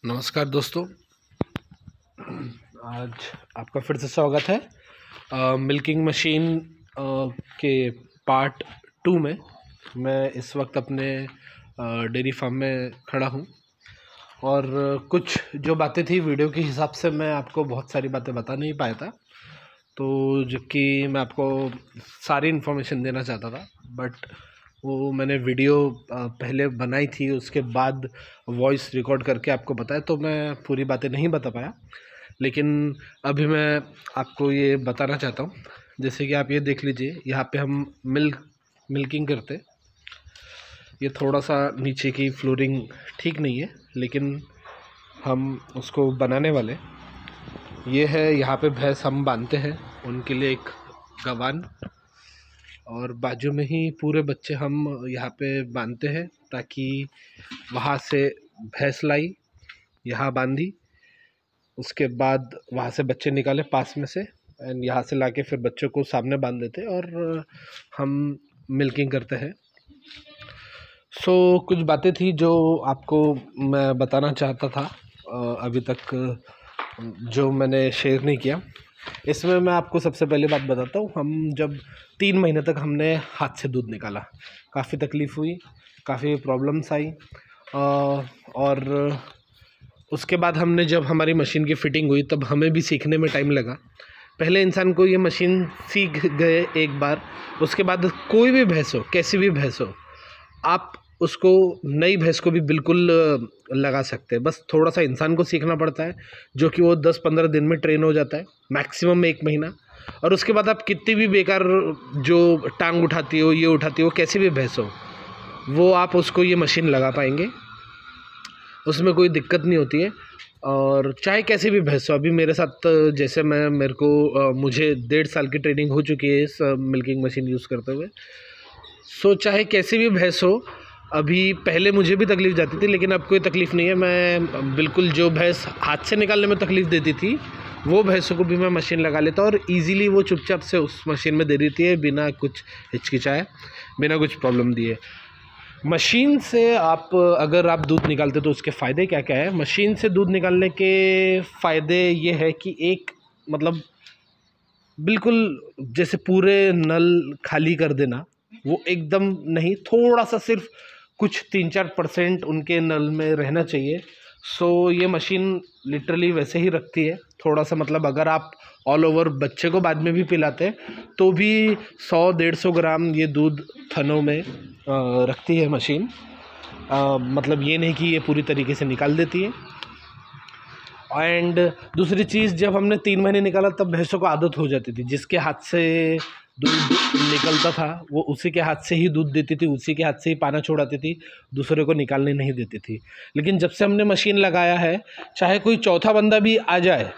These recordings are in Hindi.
नमस्कार दोस्तों। आज आपका फिर से स्वागत है मिल्किंग मशीन के पार्ट 2 में। मैं इस वक्त अपने डेयरी फार्म में खड़ा हूँ और कुछ जो बातें थी वीडियो के हिसाब से मैं आपको बहुत सारी बातें बता नहीं पाया था, तो जबकि मैं आपको सारी इन्फॉर्मेशन देना चाहता था, बट वो मैंने वीडियो पहले बनाई थी, उसके बाद वॉइस रिकॉर्ड करके आपको बताया, तो मैं पूरी बातें नहीं बता पाया। लेकिन अभी मैं आपको ये बताना चाहता हूँ। जैसे कि आप ये देख लीजिए, यहाँ पे हम मिल्किंग करते। ये थोड़ा सा नीचे की फ्लोरिंग ठीक नहीं है, लेकिन हम उसको बनाने वाले। ये है, यहाँ पे भैंस हम बांधते हैं, उनके लिए एक गवान, और बाजू में ही पूरे बच्चे हम यहाँ पे बांधते हैं, ताकि वहाँ से भैंस लाई, यहाँ बांधी, उसके बाद वहाँ से बच्चे निकाले पास में से, एंड यहाँ से लाके फिर बच्चों को सामने बांध देते और हम मिल्किंग करते हैं। कुछ बातें थी जो आपको मैं बताना चाहता था, अभी तक जो मैंने शेयर नहीं किया। इसमें मैं आपको सबसे पहले बात बताता हूँ। हम जब 3 महीने तक हमने हाथ से दूध निकाला, काफ़ी तकलीफ़ हुई, काफ़ी प्रॉब्लम्स आई, और उसके बाद हमने जब हमारी मशीन की फ़िटिंग हुई तब हमें भी सीखने में टाइम लगा। पहले इंसान को ये मशीन सीख गए एक बार, उसके बाद कोई भी भैंस हो, कैसी भी भैंस हो, आप उसको, नई भैंस को भी बिल्कुल लगा सकते हैं। बस थोड़ा सा इंसान को सीखना पड़ता है, जो कि वो 10-15 दिन में ट्रेन हो जाता है, मैक्सिमम 1 महीना। और उसके बाद आप कितनी भी बेकार जो टांग उठाती हो, ये उठाती हो, कैसी भी भैंस हो, वो आप उसको ये मशीन लगा पाएंगे, उसमें कोई दिक्कत नहीं होती है। और चाहे कैसी भी भैंस हो, अभी मेरे साथ जैसे मुझे 1.5 साल की ट्रेनिंग हो चुकी है इस मिल्किंग मशीन यूज़ करते हुए। चाहे कैसी भी भैंस हो, अभी पहले मुझे भी तकलीफ़ जाती थी, लेकिन अब कोई तकलीफ़ नहीं है। मैं बिल्कुल, जो भैंस हाथ से निकालने में तकलीफ़ देती थी, वो भैंसों को भी मैं मशीन लगा लेता हूँ, और ईज़िली वो चुपचाप से उस मशीन में दे देती है, बिना कुछ हिचकिचाए, बिना कुछ प्रॉब्लम दिए। मशीन से आप अगर आप दूध निकालते तो उसके फ़ायदे क्या क्या है। मशीन से दूध निकालने के फ़ायदे ये है कि एक, मतलब बिल्कुल जैसे पूरे नल खाली कर देना, वो एकदम नहीं, थोड़ा सा सिर्फ कुछ 3-4% उनके नल में रहना चाहिए। ये मशीन लिटरली वैसे ही रखती है थोड़ा सा, मतलब अगर आप ऑल ओवर बच्चे को बाद में भी पिलाते हैं तो भी 100-150 ग्राम ये दूध थनों में रखती है मशीन। मतलब ये नहीं कि ये पूरी तरीके से निकाल देती है। एंड दूसरी चीज़, जब हमने 3 महीने निकाला तब भैंसों को आदत हो जाती थी, जिसके हाथ से दूध निकलता था वो उसी के हाथ से ही दूध देती थी, उसी के हाथ से ही पाना छोड़ाती थी, दूसरे को निकालने नहीं देती थी। लेकिन जब से हमने मशीन लगाया है, चाहे कोई चौथा बंदा भी आ जाए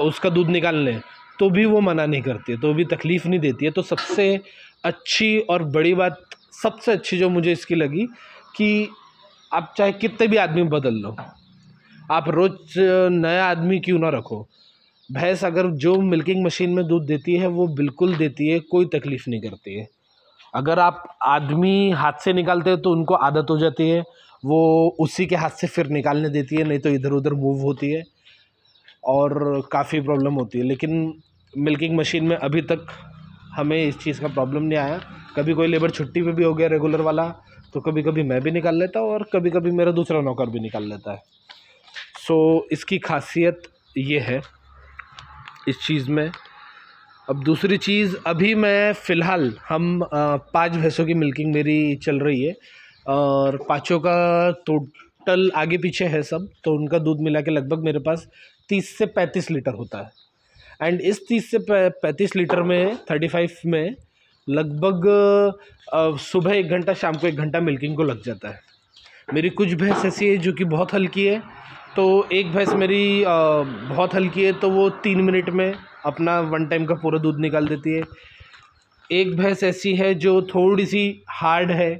उसका दूध निकालने, तो भी वो मना नहीं करती है, तो भी तकलीफ़ नहीं देती है। तो सबसे अच्छी और बड़ी बात, सबसे अच्छी जो मुझे इसकी लगी, कि आप चाहे कितने भी आदमी बदल लो, आप रोज़ नया आदमी क्यों ना रखो, भैंस अगर जो मिल्किंग मशीन में दूध देती है वो बिल्कुल देती है, कोई तकलीफ़ नहीं करती है। अगर आप आदमी हाथ से निकालते हैं तो उनको आदत हो जाती है, वो उसी के हाथ से फिर निकालने देती है, नहीं तो इधर उधर मूव होती है और काफ़ी प्रॉब्लम होती है। लेकिन मिल्किंग मशीन में अभी तक हमें इस चीज़ का प्रॉब्लम नहीं आया। कभी कोई लेबर छुट्टी पे भी हो गया रेगुलर वाला, तो कभी कभी मैं भी निकाल लेता हूँ और कभी कभी मेरा दूसरा नौकर भी निकाल लेता है। इसकी खासियत ये है इस चीज़ में। अब दूसरी चीज़, अभी मैं फ़िलहाल, हम 5 भैंसों की मिल्किंग मेरी चल रही है, और पाँचों का टोटल आगे पीछे है सब, तो उनका दूध मिला के लगभग मेरे पास 30 से 35 लीटर होता है। एंड इस 30 से 35 लीटर में 35 में लगभग सुबह 1 घंटा, शाम को 1 घंटा मिल्किंग को लग जाता है। मेरी कुछ भैंस ऐसी है जो कि बहुत हल्की है, तो एक भैंस मेरी बहुत हल्की है, तो वो 3 मिनट में अपना 1 टाइम का पूरा दूध निकाल देती है। एक भैंस ऐसी है जो थोड़ी सी हार्ड है,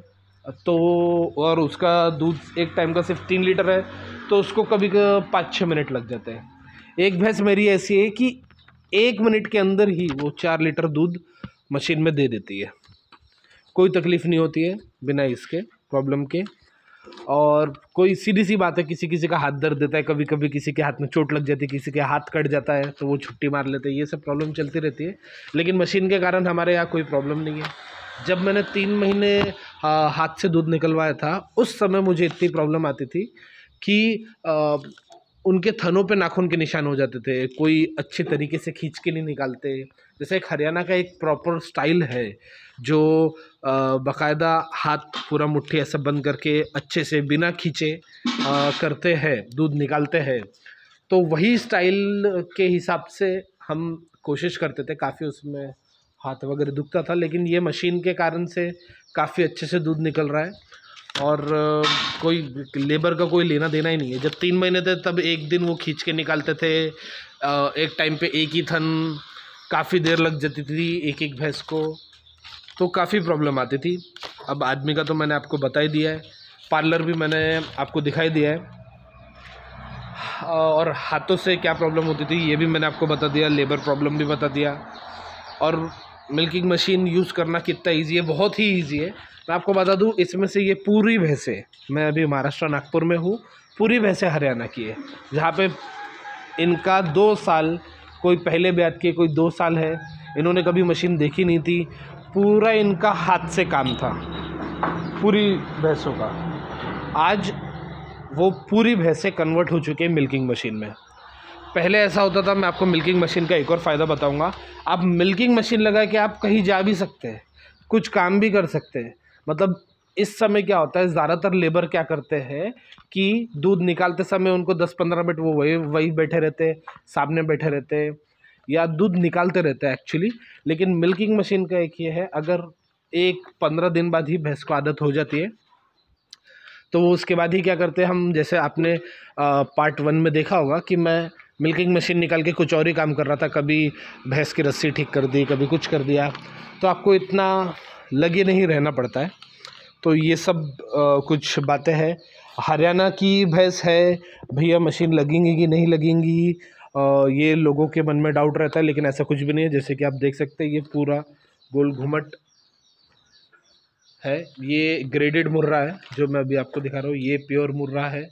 तो और उसका दूध एक टाइम का सिर्फ 3 लीटर है, तो उसको कभी 5-6 मिनट लग जाते हैं। एक भैंस मेरी ऐसी है कि 1 मिनट के अंदर ही वो 4 लीटर दूध मशीन में दे देती है, कोई तकलीफ़ नहीं होती है बिना इसके प्रॉब्लम के। और कोई सीधी सी बात है, किसी किसी का हाथ दर्द देता है, कभी कभी किसी के हाथ में चोट लग जाती है, किसी के हाथ कट जाता है तो वो छुट्टी मार लेते हैं, ये सब प्रॉब्लम चलती रहती है। लेकिन मशीन के कारण हमारे यहाँ कोई प्रॉब्लम नहीं है। जब मैंने 3 महीने हाथ से दूध निकलवाया था, उस समय मुझे इतनी प्रॉब्लम आती थी कि उनके थनों पे नाखून के निशान हो जाते थे, कोई अच्छे तरीके से खींच के नहीं निकालते। जैसे एक हरियाणा का एक प्रॉपर स्टाइल है जो बाकायदा हाथ पूरा मुट्ठी ऐसा बंद करके अच्छे से बिना खींचे करते हैं, दूध निकालते हैं। तो वही स्टाइल के हिसाब से हम कोशिश करते थे, काफ़ी उसमें हाथ वगैरह दुखता था, लेकिन ये मशीन के कारण से काफ़ी अच्छे से दूध निकल रहा है और कोई लेबर का कोई लेना देना ही नहीं है। जब 3 महीने थे तब एक दिन वो खींच के निकालते थे, एक टाइम पे एक ही थन, काफ़ी देर लग जाती थी एक एक भैंस को, तो काफ़ी प्रॉब्लम आती थी। अब आदमी का तो मैंने आपको बता ही दिया है, पार्लर भी मैंने आपको दिखाई दिया है, और हाथों से क्या प्रॉब्लम होती थी ये भी मैंने आपको बता दिया, लेबर प्रॉब्लम भी बता दिया। और मिल्किंग मशीन यूज़ करना कितना ईजी है, बहुत ही ईजी है। मैं आपको बता दूं, इसमें से ये पूरी भैंसें, मैं अभी महाराष्ट्र नागपुर में हूँ, पूरी भैंसें हरियाणा की है, जहाँ पे इनका 2 साल, कोई पहले ब्यात के, कोई 2 साल है, इन्होंने कभी मशीन देखी नहीं थी, पूरा इनका हाथ से काम था पूरी भैंसों का। आज वो पूरी भैंसें कन्वर्ट हो चुके हैं मिल्किंग मशीन में। पहले ऐसा होता था, मैं आपको मिल्किंग मशीन का एक और फ़ायदा बताऊंगा, आप मिल्किंग मशीन लगा के आप कहीं जा भी सकते हैं, कुछ काम भी कर सकते हैं। मतलब इस समय क्या होता है, ज़्यादातर लेबर क्या करते हैं कि दूध निकालते समय उनको 10-15 मिनट वो वही बैठे रहते हैं, सामने बैठे रहते हैं या दूध निकालते रहते हैं एक्चुअली। लेकिन मिल्किंग मशीन का एक ये है, अगर 15 दिन बाद ही भैंस को आदत हो जाती है तो वो उसके बाद ही क्या करते हैं, हम जैसे आपने पार्ट 1 में देखा होगा कि मैं मिल्किंग मशीन निकाल के कुछ और ही काम कर रहा था, कभी भैंस की रस्सी ठीक कर दी, कभी कुछ कर दिया, तो आपको इतना लगे नहीं रहना पड़ता है। तो ये सब कुछ बातें हैं। हरियाणा की भैंस है, भैया मशीन लगेंगी कि नहीं लगेंगी, ये लोगों के मन में डाउट रहता है, लेकिन ऐसा कुछ भी नहीं है। जैसे कि आप देख सकते हैं, ये पूरा गोल घुमट है, ये ग्रेडेड मुर्रा है जो मैं अभी आपको दिखा रहा हूँ, ये प्योर मुर्रा है।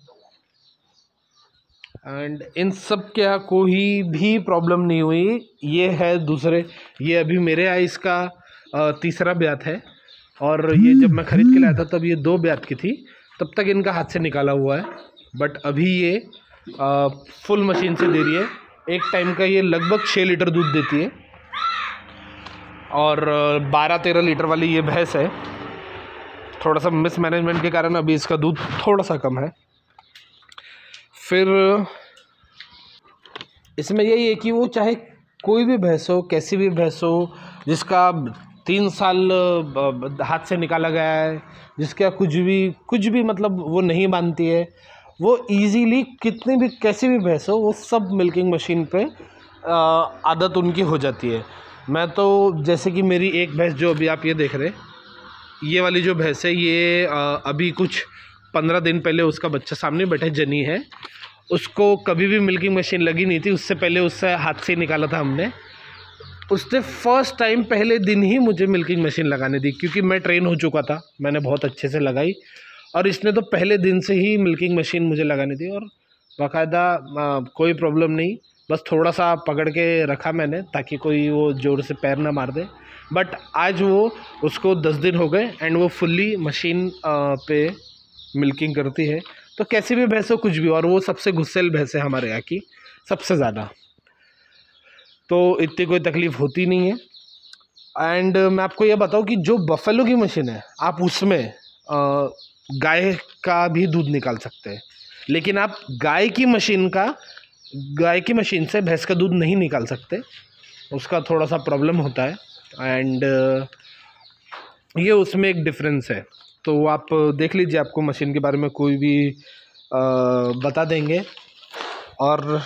एंड इन सब क्या कोई भी प्रॉब्लम नहीं हुई। ये है दूसरे, ये अभी मेरे यहाँ इसका तीसरा ब्यात है, और ये जब मैं ख़रीद के लाया था तब ये 2 ब्यात की थी, तब तक इनका हाथ से निकाला हुआ है। बट अभी ये फुल मशीन से दे रही है। एक टाइम का ये लगभग 6 लीटर दूध देती है, और 12-13 लीटर वाली ये भैंस है। थोड़ा सा मिसमैनेजमेंट के कारण अभी इसका दूध थोड़ा सा कम है। फिर इसमें यही है कि वो चाहे कोई भी भैंस हो, कैसी भी भैंस हो, जिसका 3 साल हाथ से निकाला गया है, जिसका कुछ भी मतलब वो नहीं मानती है, वो इजीली कितनी भी कैसी भी भैंस हो, वो सब मिल्किंग मशीन पे आदत उनकी हो जाती है। मैं तो जैसे कि मेरी एक भैंस जो अभी आप ये देख रहे, ये वाली जो भैंस है, ये अभी कुछ 15 दिन पहले उसका बच्चा सामने बैठे जनी है, उसको कभी भी मिल्किंग मशीन लगी नहीं थी, उससे पहले उससे हाथ से निकाला था हमने। उसने फर्स्ट टाइम पहले दिन ही मुझे मिल्किंग मशीन लगाने दी, क्योंकि मैं ट्रेन हो चुका था, मैंने बहुत अच्छे से लगाई, और इसने तो पहले दिन से ही मिल्किंग मशीन मुझे लगानी दी, और बाकायदा कोई प्रॉब्लम नहीं, बस थोड़ा सा पकड़ के रखा मैंने ताकि कोई वो ज़ोर से पैर ना मार दे। बट आज वो उसको 10 दिन हो गए एंड वो फुल्ली मशीन पे मिल्किंग करती है। तो कैसी भी भैंस हो, कुछ भी, और वो सबसे गुस्सेल भैंस है हमारे यहाँ की, सबसे ज़्यादा, तो इतनी कोई तकलीफ़ होती नहीं है। एंड मैं आपको ये बताऊँ कि जो बफेलो की मशीन है, आप उसमें गाय का भी दूध निकाल सकते हैं, लेकिन आप गाय की मशीन से भैंस का दूध नहीं निकाल सकते, उसका थोड़ा सा प्रॉब्लम होता है। एंड ये उसमें एक डिफरेंस है, तो आप देख लीजिए, आपको मशीन के बारे में कोई भी बता देंगे। और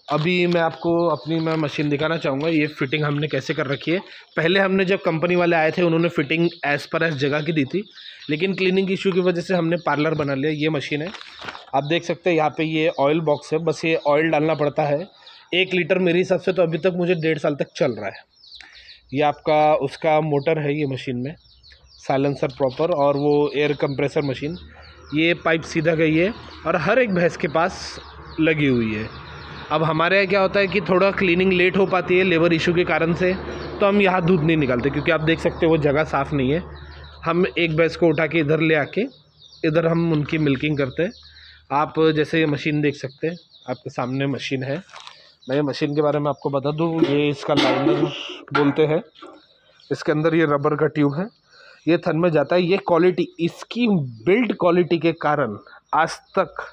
अभी मैं आपको अपनी मशीन दिखाना चाहूँगा, ये फ़िटिंग हमने कैसे कर रखी है। पहले हमने जब कंपनी वाले आए थे, उन्होंने फ़िटिंग एज़ पर एज़ जगह की दी थी, लेकिन क्लीनिंग इशू की वजह से हमने पार्लर बना लिया। ये मशीन है, आप देख सकते हैं, यहाँ पे ये ऑयल बॉक्स है, बस ये ऑयल डालना पड़ता है। 1 लीटर मेरे हिसाब से तो अभी तक मुझे 1.5 साल तक चल रहा है। ये आपका उसका मोटर है, ये मशीन में साइलेंसर प्रॉपर और वो एयर कंप्रेसर मशीन, ये पाइप सीधा गई है और हर एक भैंस के पास लगी हुई है। अब हमारे यहाँ क्या होता है कि थोड़ा क्लीनिंग लेट हो पाती है लेबर इशू के कारण से, तो हम यहाँ दूध नहीं निकालते, क्योंकि आप देख सकते हो वो जगह साफ़ नहीं है। हम एक भैंस को उठा के इधर ले आके इधर हम उनकी मिल्किंग करते हैं। आप जैसे ये मशीन देख सकते हैं, आपके सामने मशीन है। मैं मशीन के बारे में आपको बता दूँ, ये इसका लाइनर बोलते हैं। इसके अंदर ये रबर का ट्यूब है, ये थन में जाता है। ये क्वालिटी, इसकी बिल्ड क्वालिटी के कारण आज तक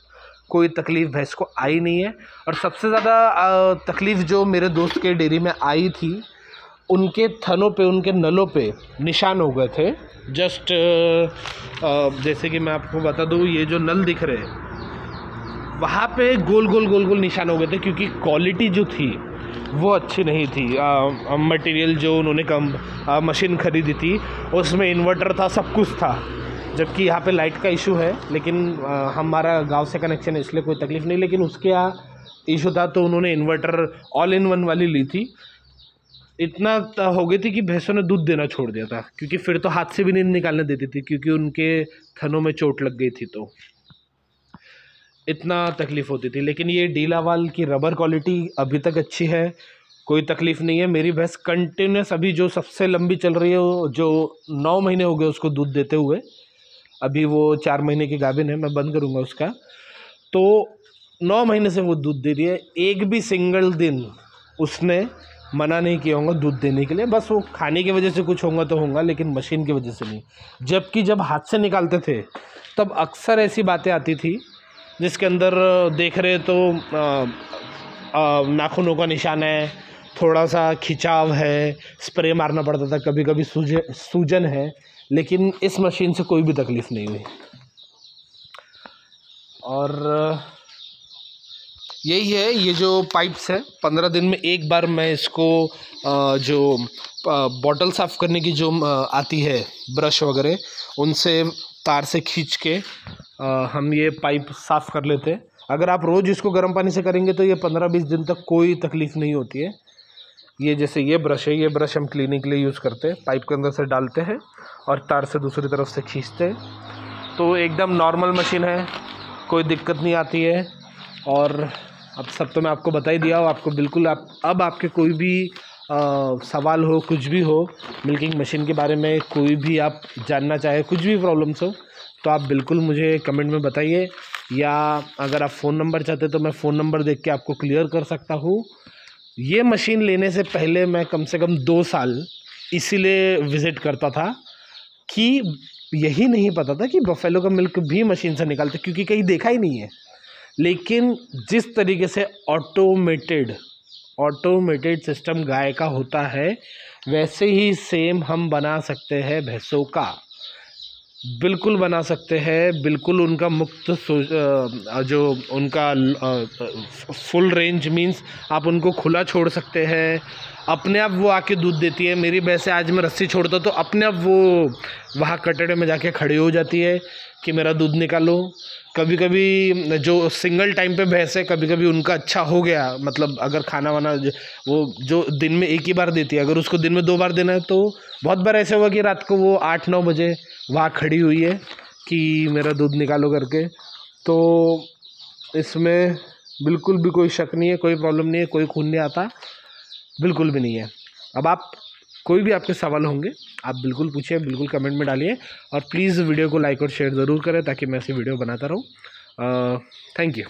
कोई तकलीफ़ भैंस को आई नहीं है। और सबसे ज़्यादा तकलीफ़ जो मेरे दोस्त के डेयरी में आई थी, उनके थनों पे, उनके नलों पे निशान हो गए थे। जस्ट जैसे कि मैं आपको बता दूँ, ये जो नल दिख रहे हैं वहाँ पे गोल गोल निशान हो गए थे, क्योंकि क्वालिटी जो थी वो अच्छी नहीं थी। मटेरियल जो उन्होंने मशीन ख़रीदी थी उसमें इन्वर्टर था, सब कुछ था, जबकि यहाँ पे लाइट का इशू है। लेकिन हमारा गांव से कनेक्शन है, इसलिए कोई तकलीफ़ नहीं। लेकिन उसके यहाँ इशू था, तो उन्होंने इन्वर्टर ऑल इन वन वाली ली थी। इतना हो गई थी कि भैंसों ने दूध देना छोड़ दिया था, क्योंकि फिर तो हाथ से भी नहीं निकालने देती थी, क्योंकि उनके थनों में चोट लग गई थी, तो इतना तकलीफ़ होती थी। लेकिन ये डीलावाल की रबर क्वालिटी अभी तक अच्छी है, कोई तकलीफ़ नहीं है। मेरी भैंस कंटिन्यूस अभी जो सबसे लंबी चल रही है, जो 9 महीने हो गए उसको दूध देते हुए, अभी वो 4 महीने की गाभिन है, मैं बंद करूँगा उसका। तो 9 महीने से वो दूध दे रही है। एक भी सिंगल दिन उसने मना नहीं किया होगा दूध देने के लिए। बस वो खाने की वजह से कुछ होगा तो होगा, लेकिन मशीन की वजह से नहीं। जबकि जब हाथ से निकालते थे तब अक्सर ऐसी बातें आती थी, जिसके अंदर देख रहे तो नाखूनों का निशान है, थोड़ा सा खिंचाव है, स्प्रे मारना पड़ता था, कभी कभी सूजन है। लेकिन इस मशीन से कोई भी तकलीफ़ नहीं हुई। और यही है, ये जो पाइप्स है 15 दिन में एक बार मैं इसको जो बॉटल साफ़ करने की जो आती है ब्रश वगैरह, उनसे तार से खींच के हम ये पाइप साफ़ कर लेते हैं। अगर आप रोज़ इसको गर्म पानी से करेंगे तो ये 15-20 दिन तक कोई तकलीफ़ नहीं होती है। ये जैसे ये ब्रश है, ये ब्रश हम क्लीनिंग के लिए यूज़ करते हैं, पाइप के अंदर से डालते हैं और तार से दूसरी तरफ से खींचते हैं। तो एकदम नॉर्मल मशीन है, कोई दिक्कत नहीं आती है। और अब सब तो मैं आपको बता ही दिया हूँ। आपको बिल्कुल अब आपके कोई भी सवाल हो, कुछ भी हो मिल्किंग मशीन के बारे में, कोई भी आप जानना चाहे, कुछ भी प्रॉब्लम्स हो, तो आप बिल्कुल मुझे कमेंट में बताइए। या अगर आप फ़ोन नंबर चाहते तो मैं फ़ोन नंबर देख के आपको क्लियर कर सकता हूँ। ये मशीन लेने से पहले मैं कम से कम 2 साल इसीलिए विज़िट करता था कि यही नहीं पता था कि बफेलो का मिल्क भी मशीन से निकालते, क्योंकि कहीं देखा ही नहीं है। लेकिन जिस तरीके से ऑटोमेटेड सिस्टम गाय का होता है, वैसे ही सेम हम बना सकते हैं भैंसों का, बिल्कुल बना सकते हैं। बिल्कुल उनका मुक्त जो उनका फुल रेंज मीन्स आप उनको खुला छोड़ सकते हैं, अपने आप वो आके दूध देती है। मेरी भैंसे आज मैं रस्सी छोड़ता तो अपने आप वो वहाँ कटड़े में जाके खड़ी हो जाती है कि मेरा दूध निकालो। कभी कभी जो सिंगल टाइम पे भैंस है, कभी कभी उनका अच्छा हो गया, मतलब अगर खाना वाना वो जो दिन में एक ही बार देती है, अगर उसको दिन में 2 बार देना है, तो बहुत बार ऐसे हुआ कि रात को वो 8-9 बजे वहाँ खड़ी हुई है कि मेरा दूध निकालो करके। तो इसमें बिल्कुल भी कोई शक नहीं है, कोई प्रॉब्लम नहीं है, कोई खून नहीं आता, बिल्कुल भी नहीं है। अब आप कोई भी आपके सवाल होंगे आप बिल्कुल पूछिए, बिल्कुल कमेंट में डालिए। और प्लीज़ वीडियो को लाइक और शेयर ज़रूर करें, ताकि मैं ऐसी वीडियो बनाता रहूँ। Thank you.